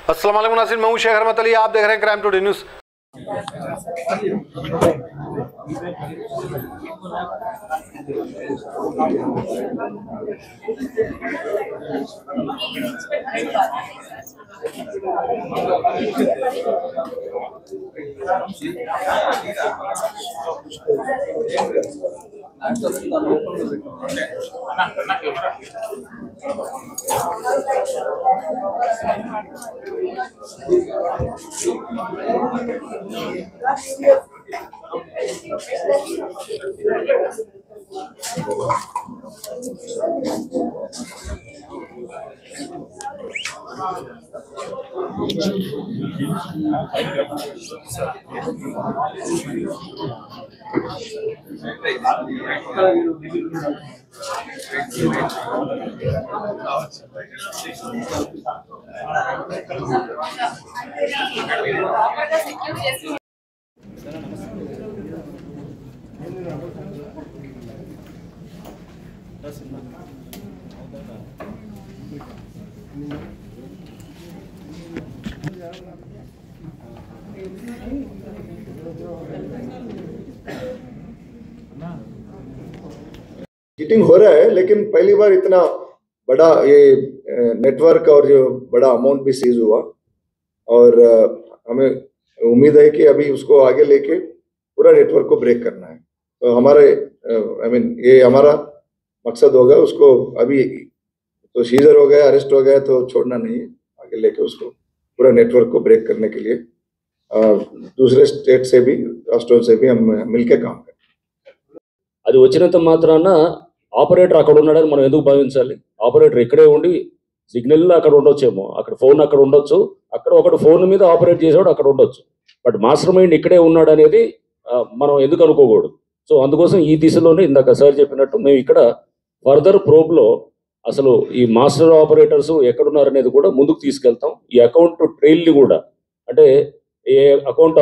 अस्सलाम वालेकुम नाज़रीन, मैं हूं शेख रहमत अली, आप देख रहे हैं क्राइम टुडे न्यूज़। चीटिंग हो रहा है, लेकिन पहली बार इतना बड़ा ये नेटवर्क और जो बड़ा अमाउंट भी सीज हुआ और हमें उम्मीद है कि अभी उसको आगे लेके पूरा नेटवर्क को ब्रेक करना है। तो हमारे ये हमारा मकसद होगा। उसको अभी तो सीजर हो गया, अरेस्ट हो गया, तो छोड़ना नहीं है, आगे लेके उसको पूरा नेटवर्क को ब्रेक करने के लिए दूसरे स्टेट से भी, राष्ट्रों से भी हम मिलकर काम करें। అది వచ్చినంత మాత్రాన ఆపరేటర్ అక్కడ ఉన్నాడని మనం ఎందుకు భావించాలి? ఆపరేటర్ ఇక్కడే ఉండి సిగ్నల్ అక్కడ ఉండొచ్చేమో, అక్కడ ఫోన్ అక్కడ ఉండొచ్చు, అక్కడ ఒకటి ఫోన్ మీద ఆపరేట్ చేసేవాడు అక్కడ ఉండొచ్చు, బట్ మాస్టర్ మైండ్ ఇక్కడే ఉన్నాడు అనేది మనం ఎందుకు అనుకోకూడదు. సో అందుకోసం ఈ దిశలోనే ఇందాక సార్ చెప్పినట్టు మేము ఇక్కడ ఫర్దర్ ప్రోబ్లో అసలు ఈ మాస్టర్ ఆపరేటర్స్ ఎక్కడున్నారనేది కూడా ముందుకు తీసుకెళ్తాం. ఈ అకౌంట్ ట్రైల్ని కూడా, అంటే ఏ అకౌంట్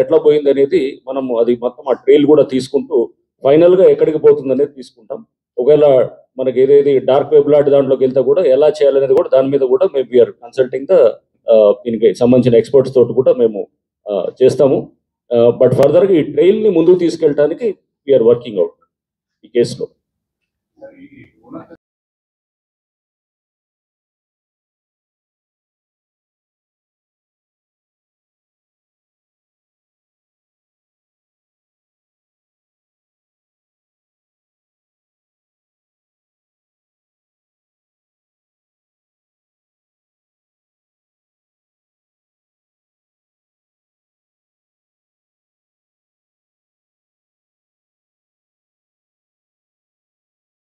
ఎట్లా పోయింది అనేది మనం అది మొత్తం ఆ ట్రైల్ కూడా తీసుకుంటూ ఫైనల్గా ఎక్కడికి పోతుంది అనేది తీసుకుంటాం. ఒకవేళ మనకి ఏదైతే డార్క్ వెబ్ లాంటి దాంట్లోకి వెళ్తే కూడా ఎలా చేయాలనేది కూడా దాని మీద కూడా మేము వీఆర్ కన్సల్టింగ్ ద దీనికి సంబంధించిన ఎక్స్పర్ట్స్ తోటి కూడా మేము చేస్తాము. బట్ ఫర్దర్గా ఈ ట్రైల్ని ముందుకు తీసుకెళ్ళడానికి వీఆర్ వర్కింగ్ అవుట్ ఈ కేసులో.